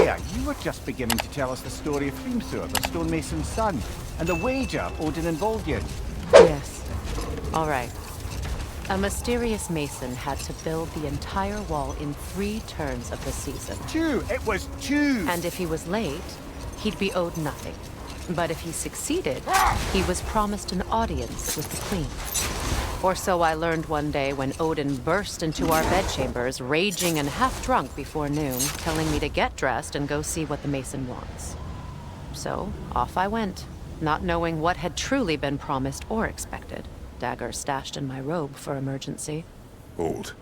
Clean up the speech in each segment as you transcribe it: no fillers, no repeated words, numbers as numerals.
Freya, you were just beginning to tell us the story of Hrimthur, the stonemason's son, and the wager Odin involved you in. Yes. All right. A mysterious mason had to build the entire wall in 3 turns of the season. 2! It was 2! And if he was late, he'd be owed nothing. But if he succeeded, he was promised an audience with the queen. Or so I learned one day when Odin burst into our bedchambers, raging and half-drunk before noon, telling me to get dressed and go see what the mason wants. So, off I went, not knowing what had truly been promised or expected. Dagger stashed in my robe for emergency. Hold.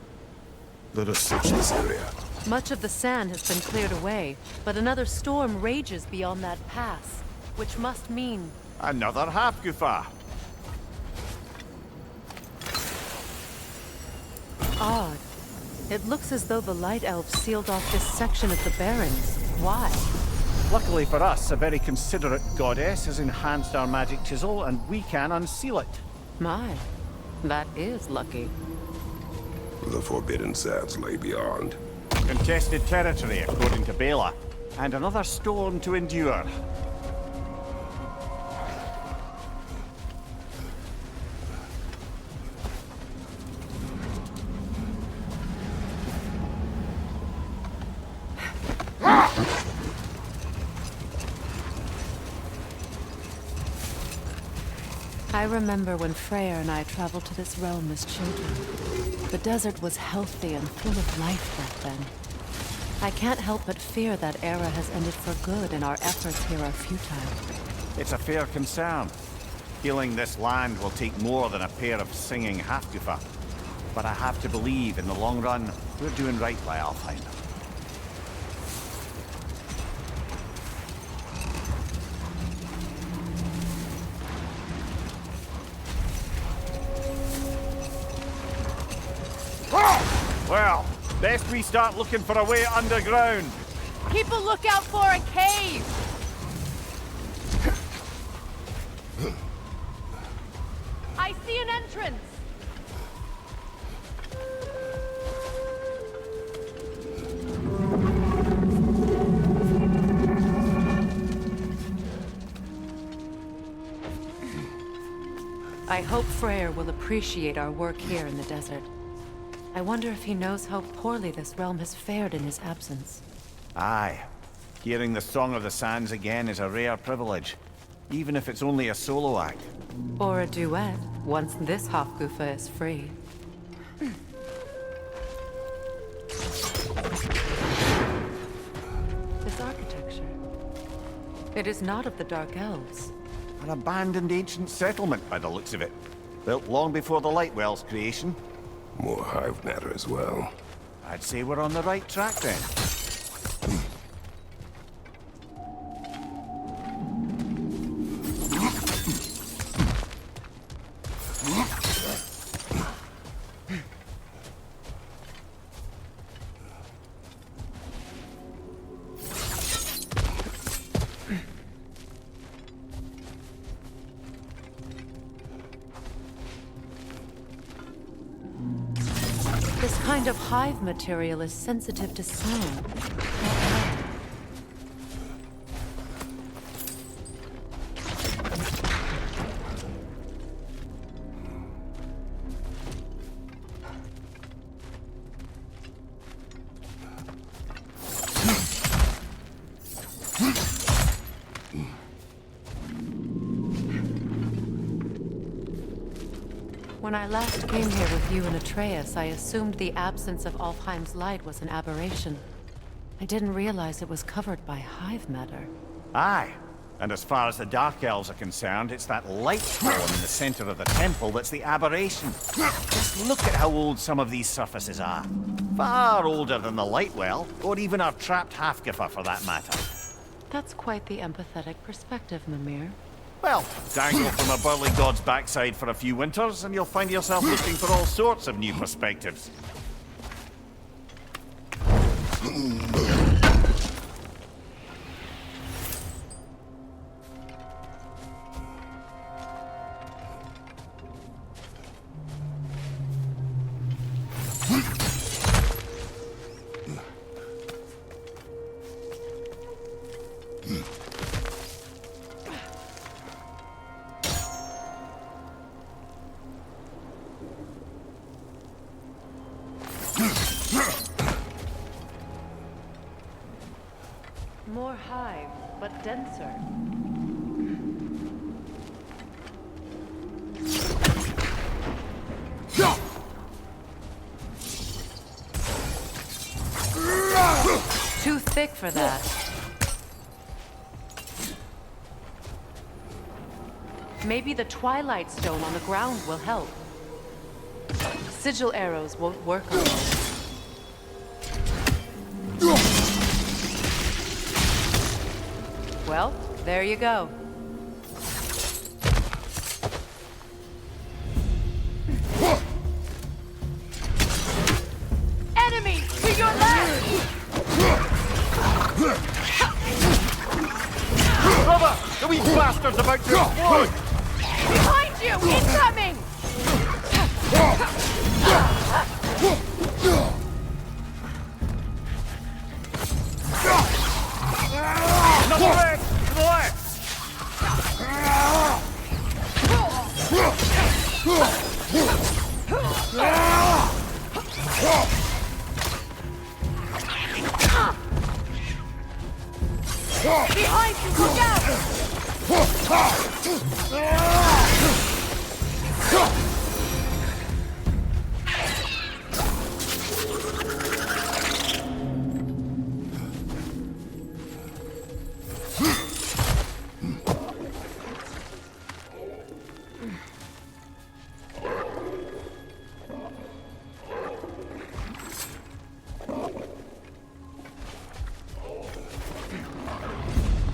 Let us search this area. Much of the sand has been cleared away, but another storm rages beyond that pass, which must mean... Another half-goofa. Odd. It looks as though the Light Elves sealed off this section of the Barrens. Why? Luckily for us, a very considerate goddess has enhanced our magic chisel, and we can unseal it. My, that is lucky. The forbidden sands lay beyond. Contested territory, according to Bela, and another storm to endure. I remember when Freyr and I traveled to this realm as children. The desert was healthy and full of life back then. I can't help but fear that era has ended for good and our efforts here are futile. It's a fair concern. Healing this land will take more than a pair of singing half-goofa. But I have to believe, in the long run, we're doing right by Alfheim. Well, best we start looking for a way underground. Keep a lookout for a cave! I see an entrance! I hope Freyr will appreciate our work here in the desert. I wonder if he knows how poorly this realm has fared in his absence. Aye. Hearing the Song of the Sands again is a rare privilege, even if it's only a solo act. Or a duet, once this half-goofa is free. This architecture. It is not of the Dark Elves. An abandoned ancient settlement, by the looks of it. Built long before the Lightwell's creation. More hive matter as well. I'd say we're on the right track then. This kind of hive material is sensitive to sound. When I last came here with you and Atreus, I assumed the absence of Alfheim's light was an aberration. I didn't realize it was covered by hive matter. Aye. And as far as the Dark Elves are concerned, it's that light column in the center of the temple that's the aberration. Just look at how old some of these surfaces are. Far older than the Lightwell, or even our trapped half-goofa for that matter. That's quite the empathetic perspective, Mimir. Well, dangle from a burly god's backside for a few winters, and you'll find yourself looking for all sorts of new perspectives. More hive, but denser. Too thick for that. Maybe the Twilight Stone on the ground will help. Sigil arrows won't work on it. Well, there you go. Enemy to your left! Brother! The wee bastard's about to explode! Behind you! Incoming! Another red! To the left! Behind you! Look out!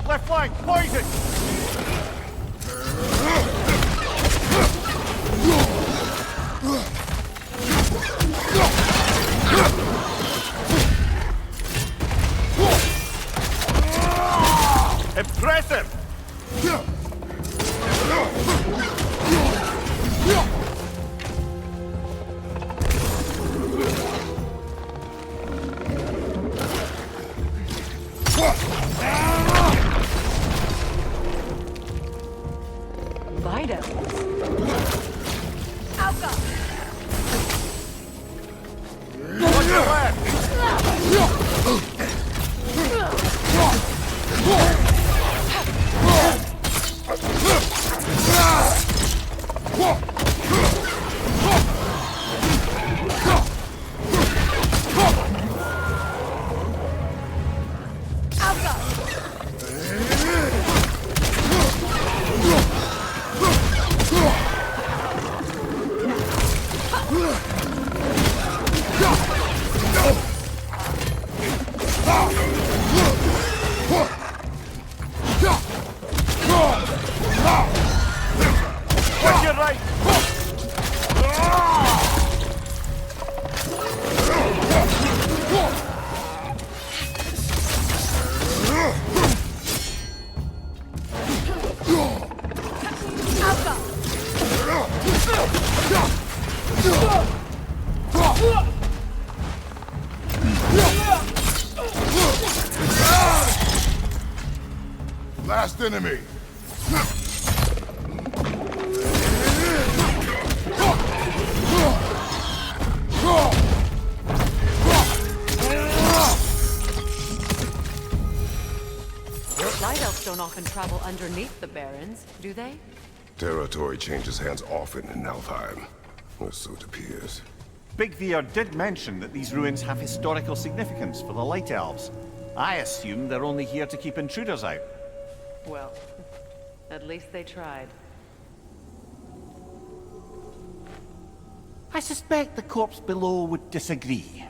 Left flank, poison! Impressive! Vitals. Alpha! On your left! Watch your right! Last enemy. Light elves don't often travel underneath the barrens, do they? Territory changes hands often in Alfheim, or so it appears. Big Veer did mention that these ruins have historical significance for the Light Elves. I assume they're only here to keep intruders out. Well, at least they tried. I suspect the corpse below would disagree.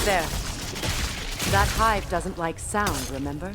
There. That hive doesn't like sound, remember?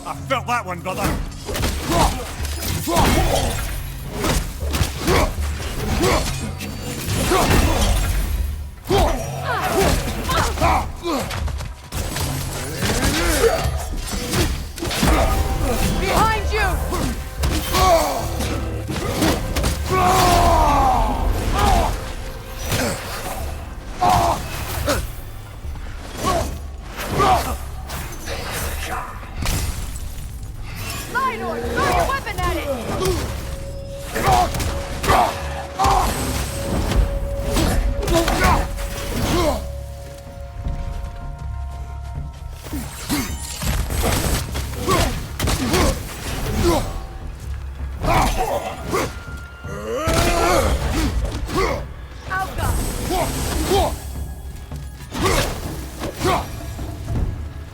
I felt that one, brother. Behind you! Lidor, throw your weapon at it!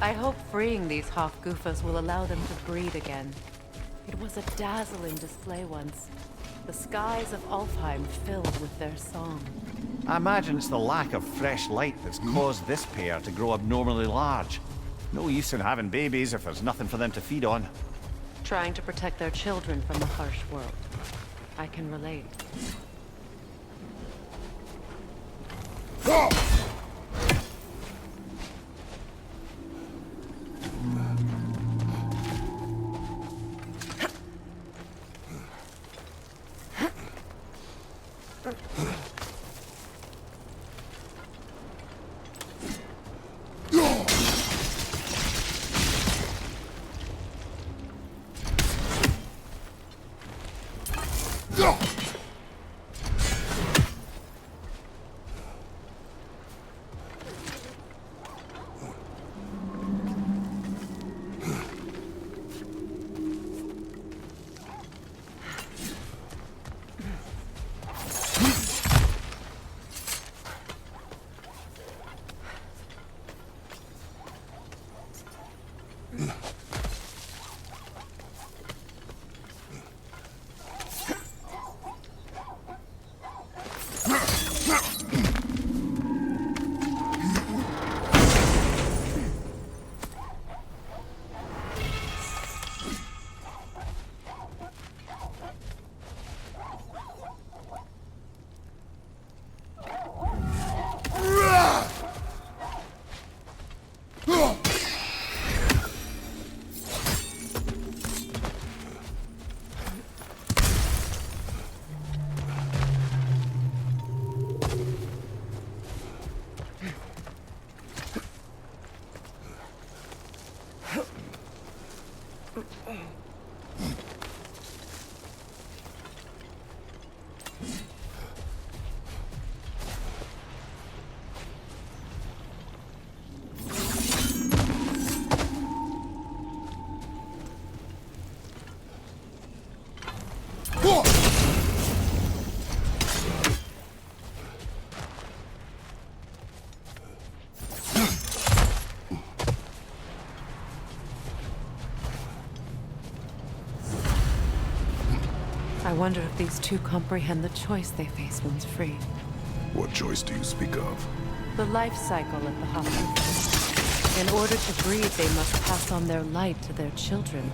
I hope freeing these Hofgufas will allow them to breed again. It was a dazzling display once. The skies of Alfheim filled with their song. I imagine it's the lack of fresh light that's caused this pair to grow abnormally large. No use in having babies if there's nothing for them to feed on. Trying to protect their children from the harsh world. I can relate. wonder if these two comprehend the choice they face once free. What choice do you speak of? The life cycle of the Hoffman. In order to breathe, they must pass on their light to their children.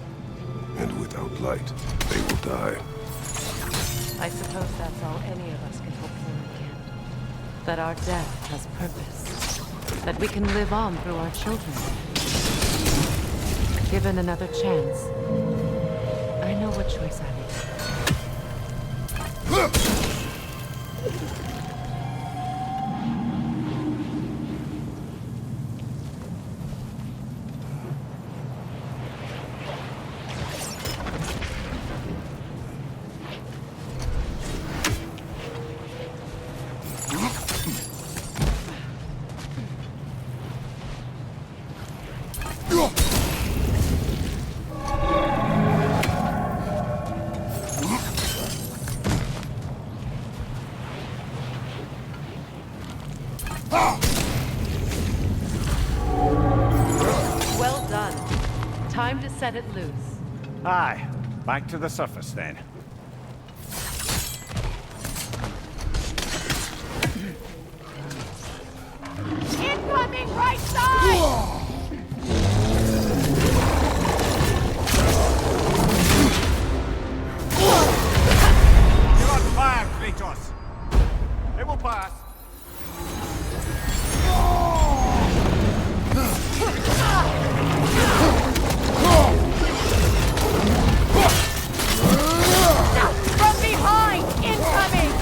And without light, they will die. I suppose that's all any of us can hope for in the end. That our death has purpose. That we can live on through our children. Given another chance, I know what choice I make. Well done. Time to set it loose. Aye, back to the surface then. Incoming right side! You're on fire, Kratos! It will pass. From behind! Incoming!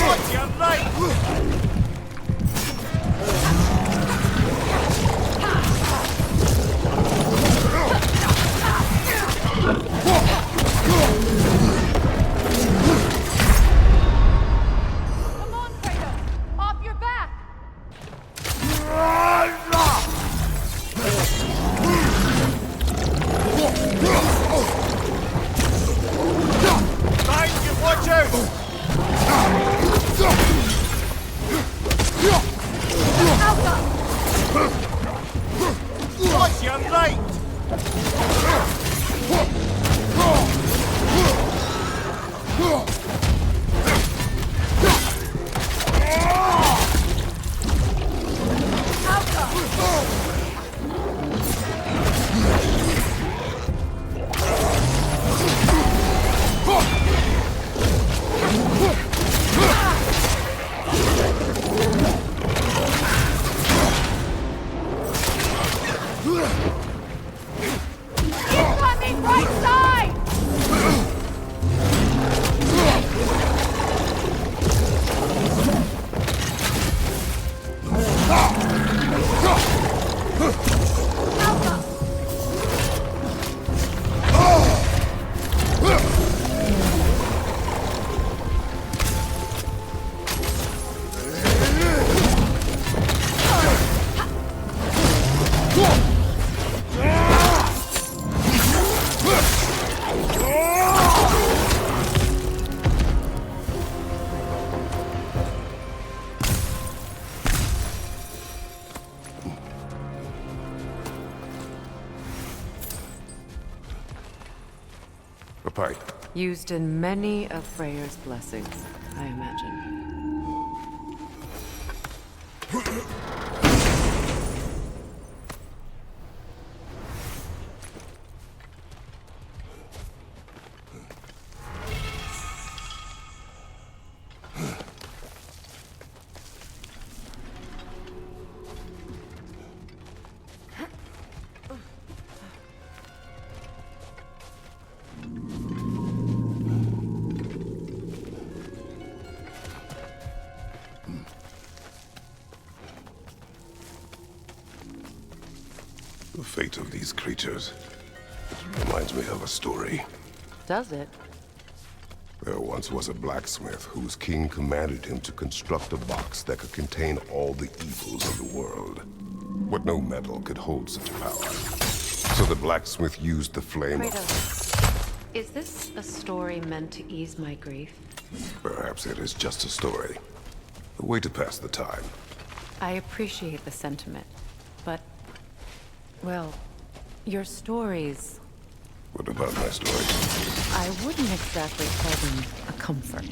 Watch your right! Come on, Kratos! Off your back! Time to watch out! Watch your right! Incoming right side! A pipe. Used in many of Freyr's blessings, I imagine. The fate of these creatures reminds me of a story. Does it? There once was a blacksmith whose king commanded him to construct a box that could contain all the evils of the world. But no metal could hold such power. So the blacksmith used the flame of... Kratos, is this a story meant to ease my grief? Perhaps it is just a story. A way to pass the time. I appreciate the sentiment, but, well, your stories, What about my story? I wouldn't exactly call them a comfort.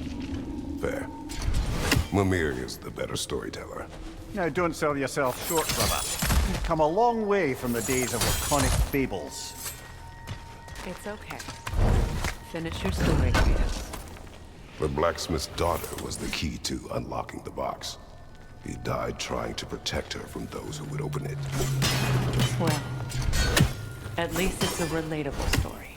Fair. Mimir is the better storyteller. Now, don't sell yourself short, brother. You've come a long way from the days of laconic fables. It's okay. Finish your story, Kratos. The blacksmith's daughter was the key to unlocking the box. He died trying to protect her from those who would open it. Well, at least it's a relatable story.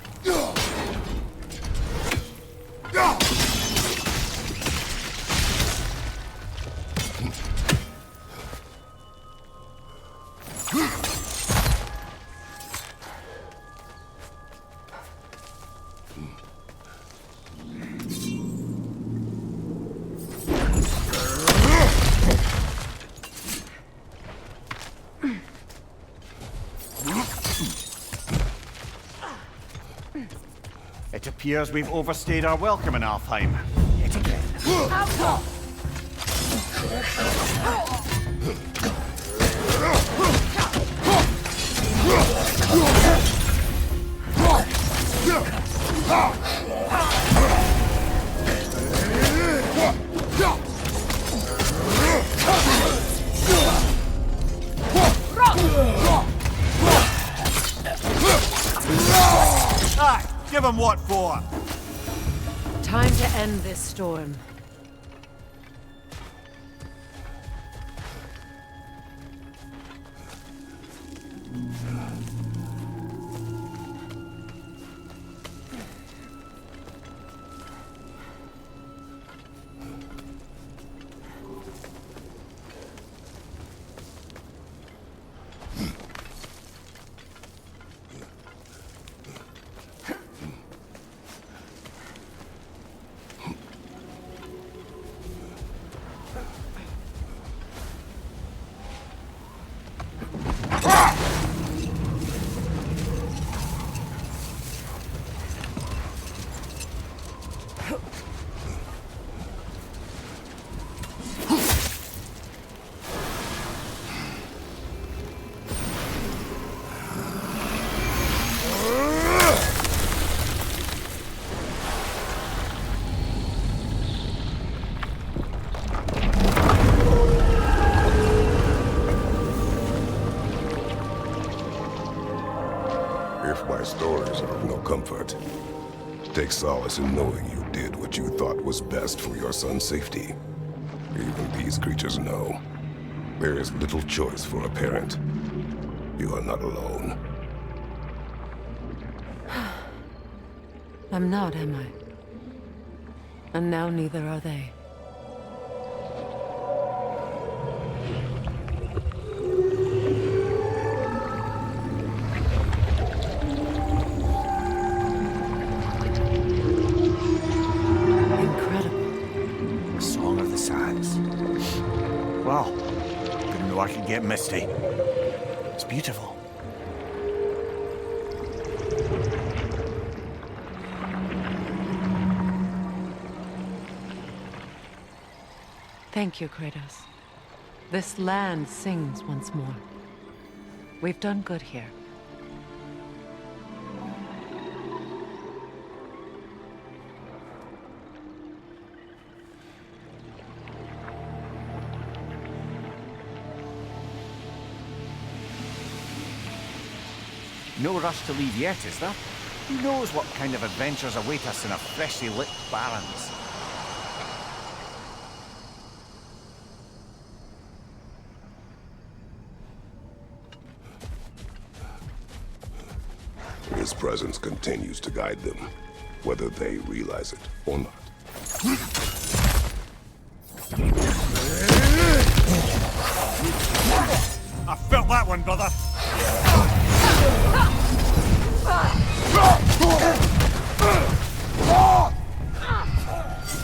It appears we've overstayed our welcome in Alfheim. Yet again. Aye, give him what for? Time to end this storm. If my stories are of no comfort, take solace in knowing you did what you thought was best for your son's safety. Even these creatures know. There is little choice for a parent. You are not alone. I'm not, am I? And now neither are they. Incredible. Song of the Sands. Well, didn't know I could get misty. It's beautiful. Thank you, Kratos. This land sings once more. We've done good here. No rush to leave yet, is there? Who knows what kind of adventures await us in our freshly lit barrens? His presence continues to guide them, whether they realize it or not. I felt that one, brother.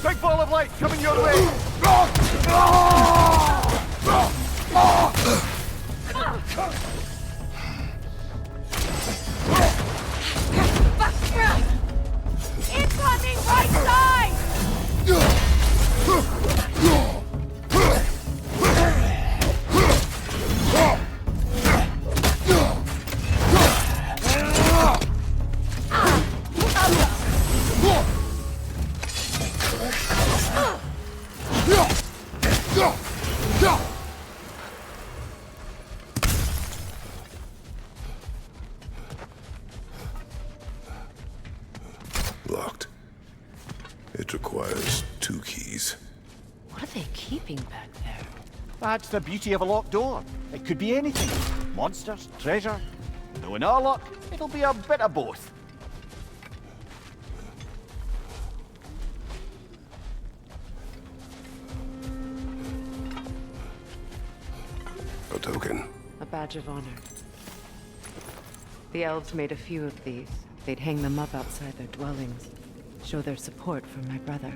Big ball of light coming your way. Incoming right side! It requires 2 keys. What are they keeping back there? That's the beauty of a locked door. It could be anything. Monsters, treasure. Though in our luck, it'll be a bit of both. A token. A badge of honor. The elves made a few of these. They'd hang them up outside their dwellings. Show their support for my brother.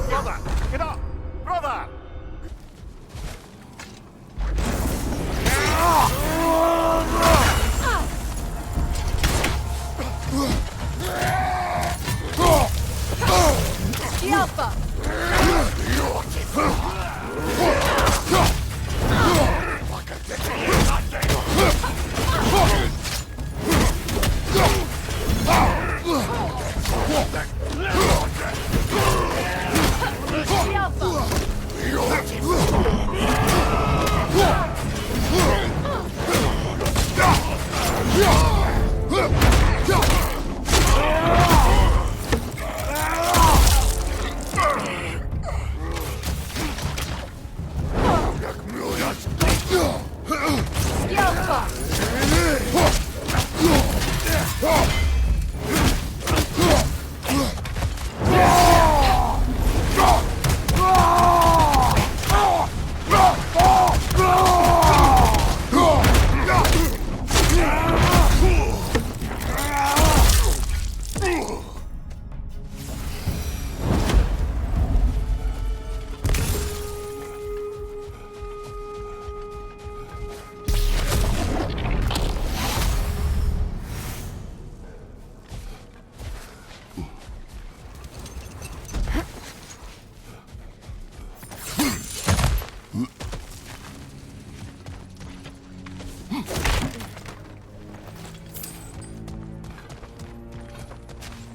Brother, get up! Brother!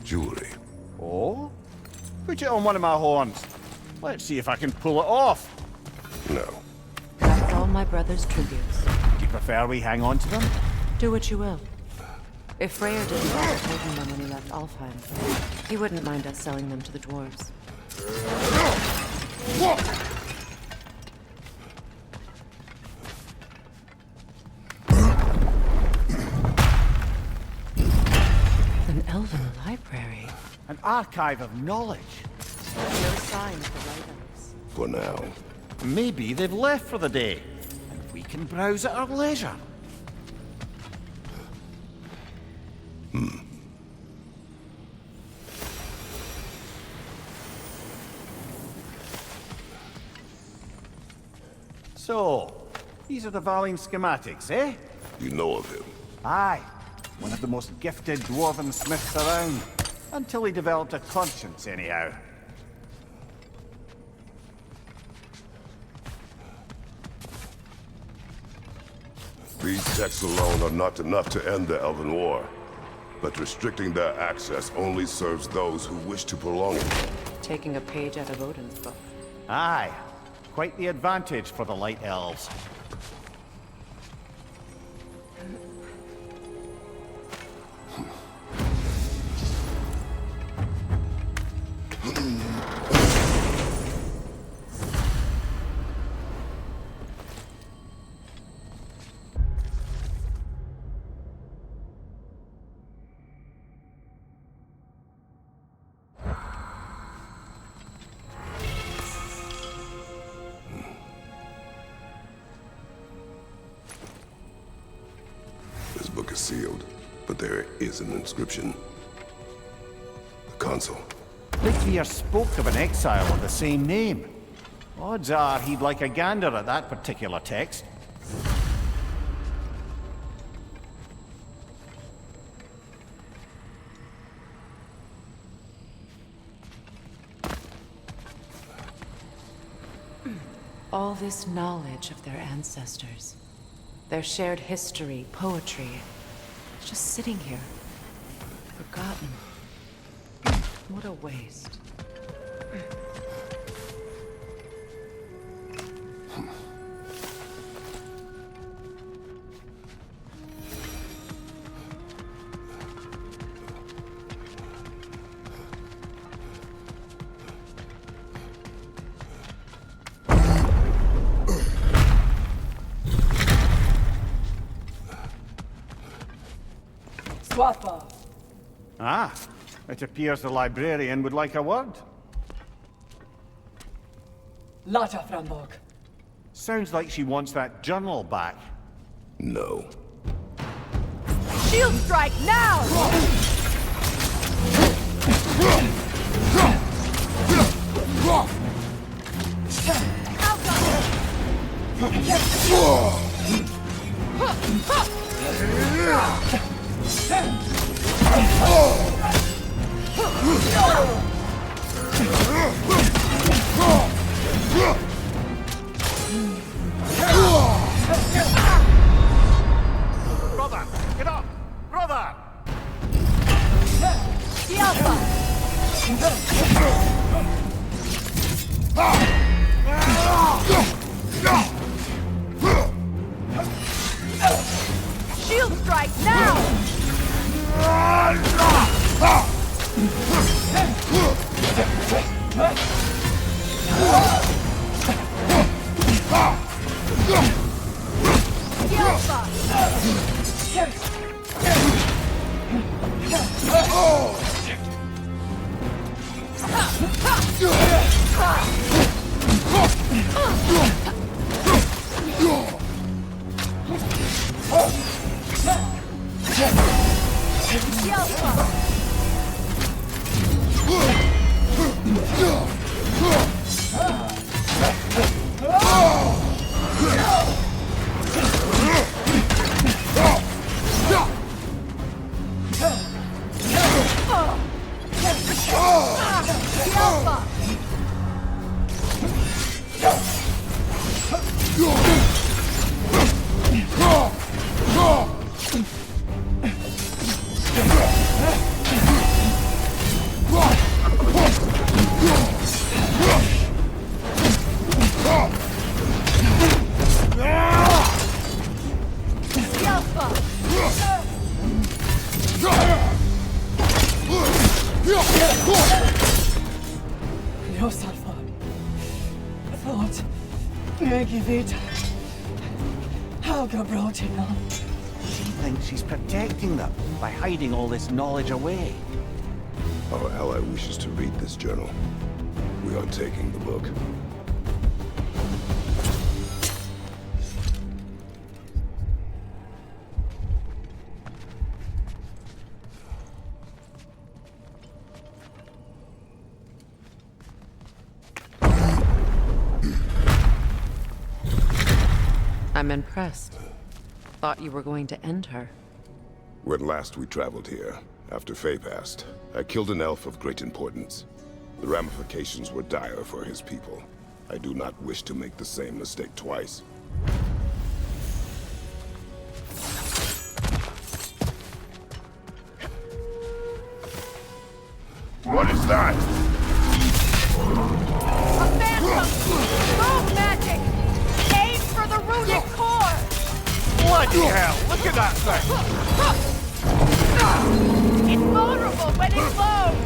Jewelry. Oh? Put it on one of my horns. Let's see if I can pull it off. No. That's all my brother's tributes. Do you prefer we hang on to them? Do what you will. If Freyr didn't bother taking them when he left Alfheim, he wouldn't mind us selling them to the dwarves. An elven library. An archive of knowledge. No sign of the writers. For now. Maybe they've left for the day, and we can browse at our leisure. So, these are the Valine schematics, eh? You know of him. Aye. One of the most gifted dwarven smiths around. Until he developed a conscience, anyhow. These texts alone are not enough to end the Elven War. But restricting their access only serves those who wish to prolong it. Taking a page out of Odin's book. Aye. Quite the advantage for the Light Elves. This book is sealed, but there is an inscription. The console. Litvir spoke of an exile of the same name. Odds are he'd like a gander at that particular text. All this knowledge of their ancestors, their shared history, poetry, it's just sitting here, forgotten. What a waste. Guapa. Ah, it appears the librarian would like a word. Lata Frambok. Sounds like she wants that journal back. No. Shield strike now! Brother, get up! Brother! Shield strike now! She thinks she's protecting them by hiding all this knowledge away. Our ally wishes to read this journal. We are taking the book. I'm impressed. Thought you were going to end her. When last we traveled here, after Faye passed, I killed an elf of great importance. The ramifications were dire for his people. I do not wish to make the same mistake twice. What is that? A phantom! Rogue magic! Aim for the runic core! Bloody hell, look at that thing! It's vulnerable when it glows!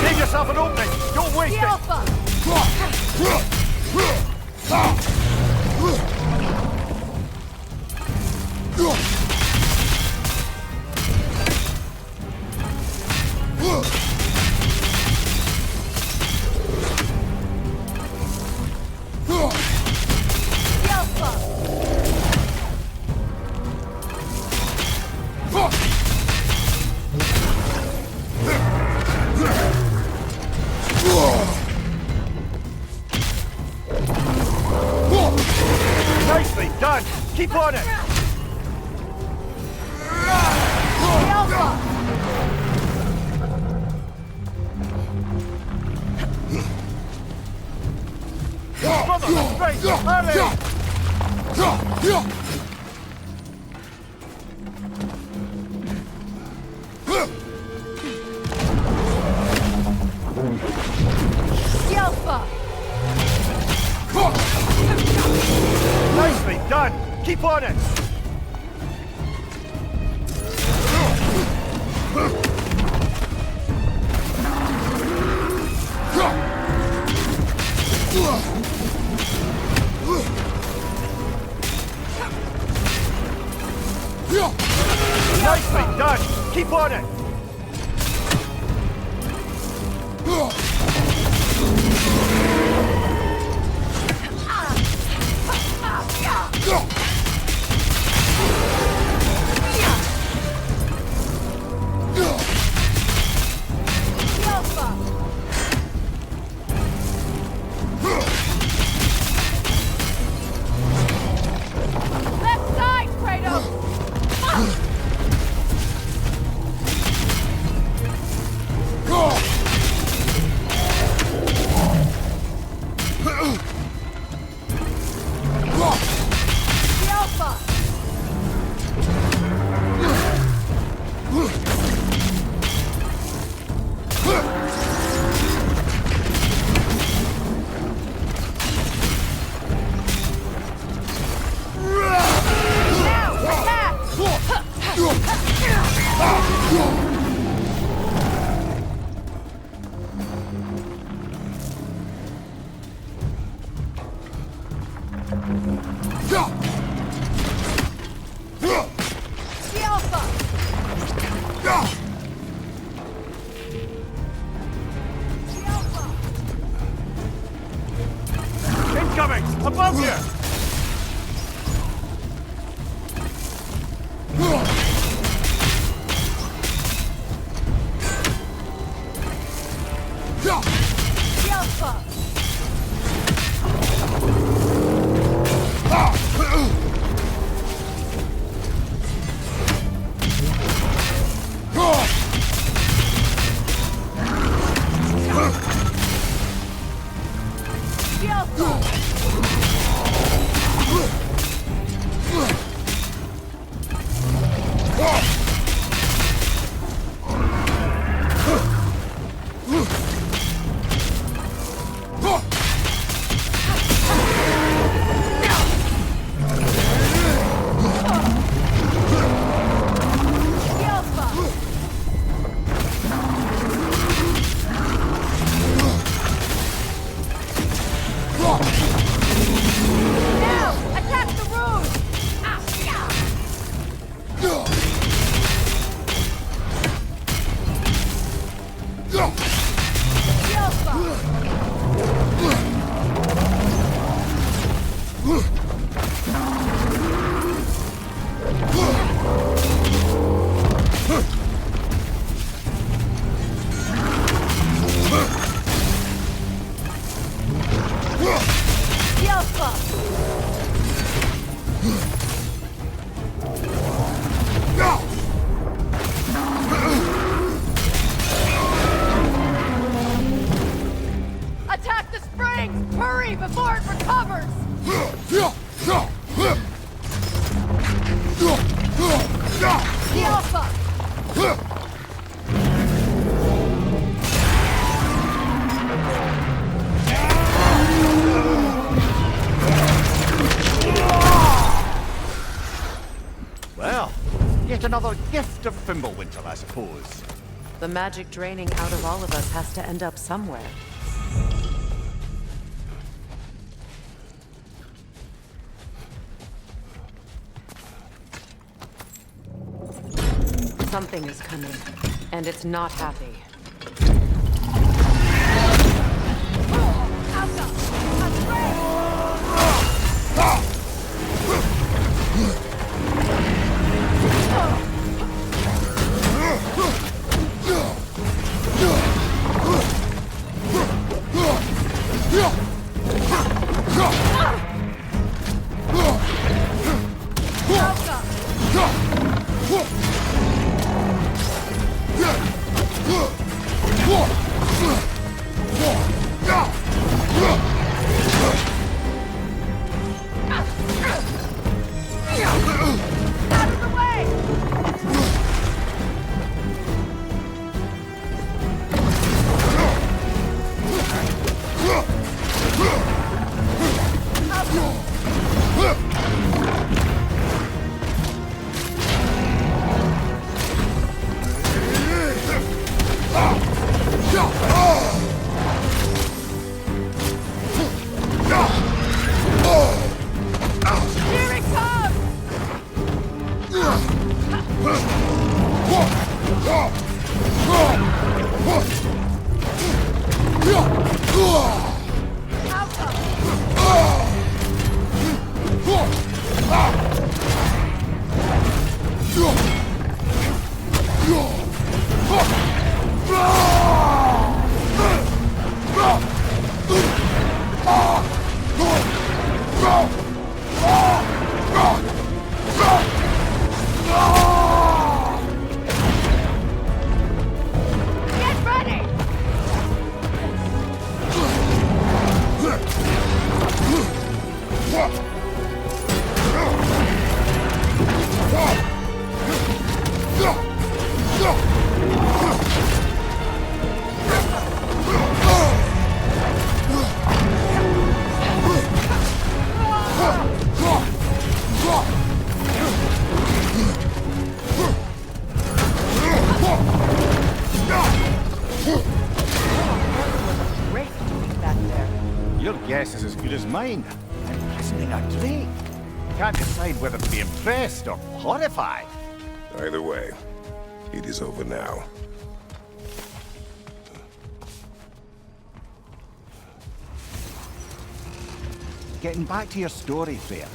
Give yourself an opening! Don't waste The it! Alpha! The Alpha! Nicely done! Keep on it! The Alpha! Brother, straight! Hurry! The Alpha! Nicely done! Keep on it! Nicely done! Keep on it! Left side, Kratos! The Alpha! Now, attack! The Alpha! The Alpha! Incoming! Above you! The Alpha! The Alpha! The Alpha! Now, attack the rune! The Alpha! The Alpha! Attack the springs! Hurry before it recovers! The Alpha! Well, yet another gift of Fimbulwinter, I suppose. The magic draining out of all of us has to end up somewhere. Something is coming, and it's not happy. Alpha! Astray! Alpha! Get ready! Great doing back there. Your guess is as good as mine. Imprisoning a drake. Can't decide whether to be impressed or horrified. Either way, it is over now. Getting back to your story, Freya.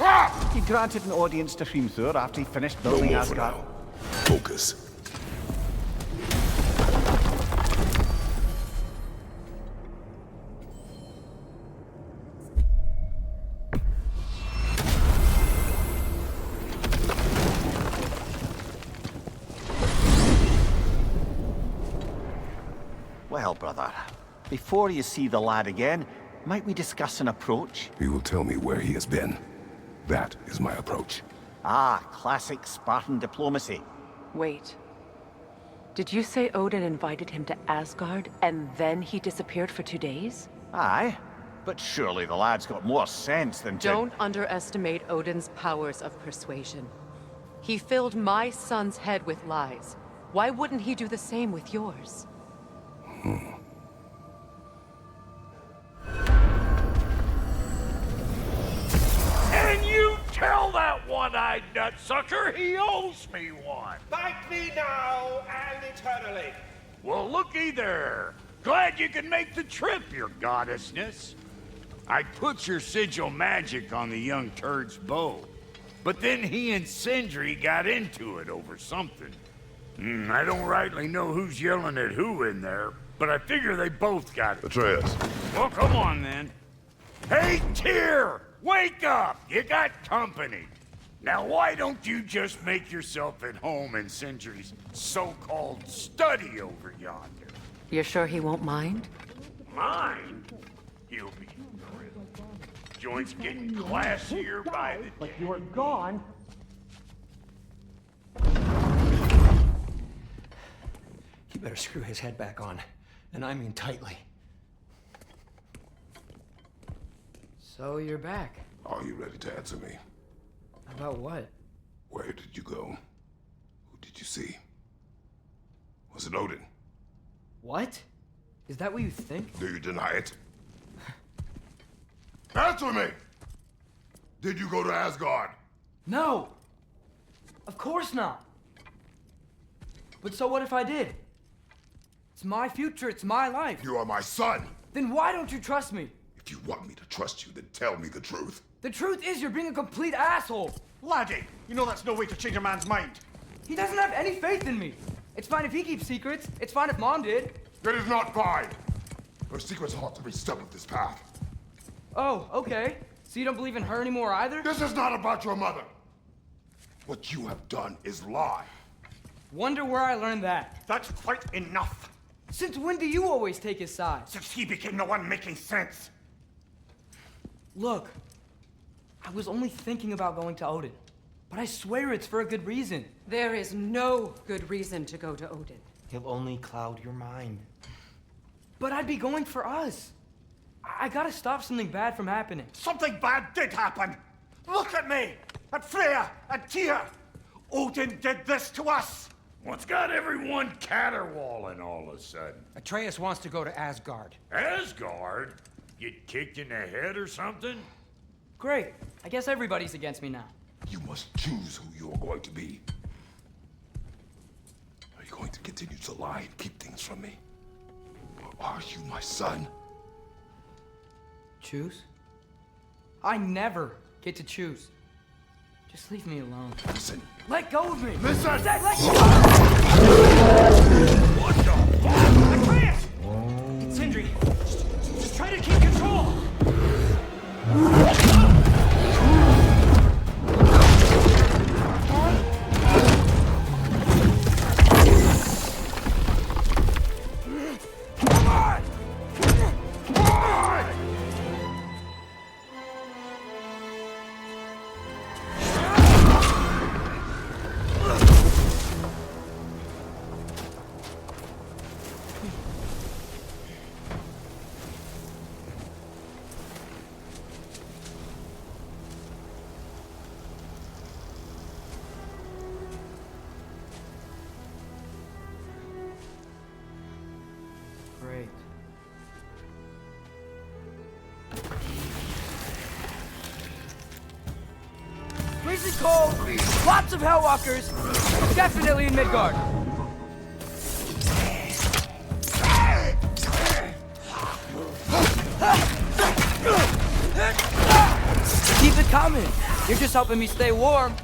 You granted an audience to Chezzur after he finished No building more for Asgard. now. Focus. Well, brother, before you see the lad again, might we discuss an approach? He will tell me where he has been. That is my approach. Ah, classic Spartan diplomacy. Wait. Did you say Odin invited him to Asgard, and then he disappeared for 2 days? Aye, but surely the lad's got more sense than to... Don't underestimate Odin's powers of persuasion. He filled my son's head with lies. Why wouldn't he do the same with yours? And you tell that one-eyed nutsucker he owes me one. Thank me now and eternally. Well, looky there. Glad you can make the trip, your goddessness. I put your sigil magic on the young turd's bow, but then he and Sindri got into it over something. I don't rightly know who's yelling at who in there, but I figure they both got it. Atreus, Well, come on then. Hey, Tyr! Wake up! You got company. Now, why don't you just make yourself at home in Sindri's so-called study over yonder? You're sure he won't mind? Mine? He'll be thrilled. Joint's getting classier by the day. But you're gone. You better screw his head back on. And I mean tightly. So you're back. are you ready to answer me? About what? Where did you go? Who did you see? Was it Odin? What? Is that what you think? Do you deny it? Answer me! Did you go to Asgard? No! Of course not! But so what if I did? It's my future, it's my life. You are my son! Then why don't you trust me? If you want me to trust you, then tell me the truth. The truth is you're being a complete asshole. Laddie, you know that's no way to change a man's mind. He doesn't have any faith in me. It's fine if he keeps secrets. It's fine if Mom did. That is not fine! Her secrets ought to be stuck with this path. Oh, okay. So you don't believe in her anymore either? This is not about your mother! What you have done is lie. Wonder where I learned that. That's quite enough. Since when do you always take his side? Since he became the one making sense. Look, I was only thinking about going to Odin. But I swear it's for a good reason. There is no good reason to go to Odin. He'll only cloud your mind. But I'd be going for us. I gotta stop something bad from happening. Something bad did happen. Look at me, at Freya, at Tyr. Odin did this to us. What's got everyone caterwauling all of a sudden? Atreus wants to go to Asgard. Asgard? Get kicked in the head or something? Great. I guess everybody's against me now. You must choose who you are going to be. Are you going going to continue to lie and keep things from me? Or are you my son? Choose? I never get to choose. Just leave me alone. Listen. Let go of me! Listen! I said let go! What the fuck? I can't! Sindri, just try to keep control! Great. Freezing cold, lots of Hellwalkers, definitely in Midgard. Keep it coming. You're just helping me stay warm.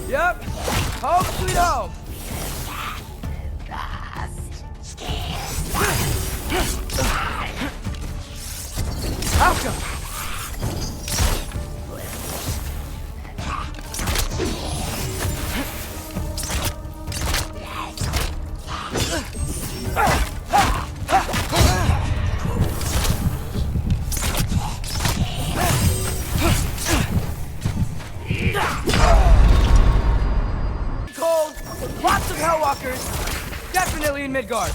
Yep. Home sweet home. Outcome. Cold, lots of Hellwalkers, definitely in Midgard.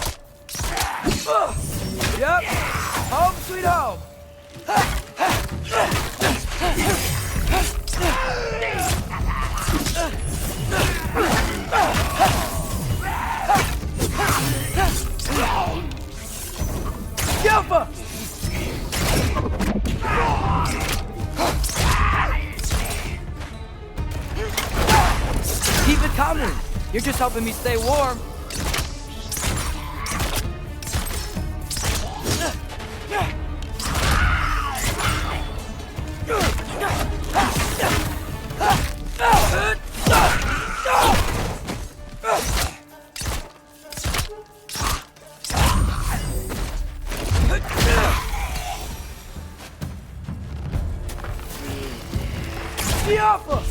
Yep, home sweet home. Alpha! Keep it coming. You're just helping me stay warm. The Alpha!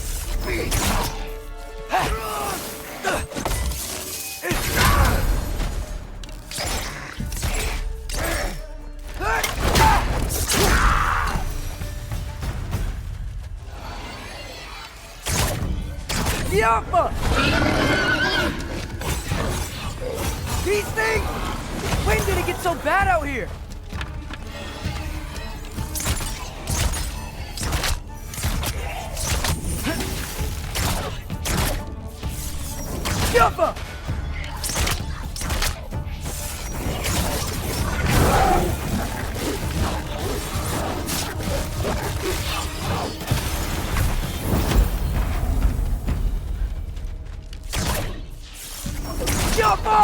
The Alpha! These things! When did it get so bad out here? Alpha! Alpha!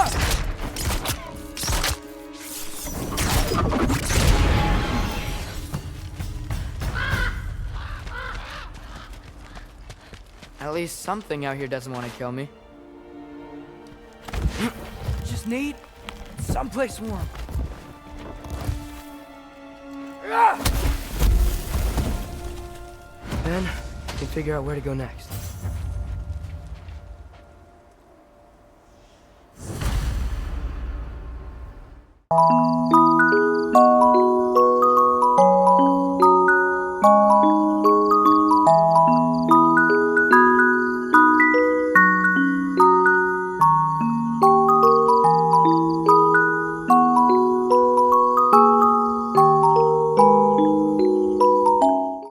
At least something out here doesn't want to kill me. Just need someplace warm. Then I can figure out where to go next.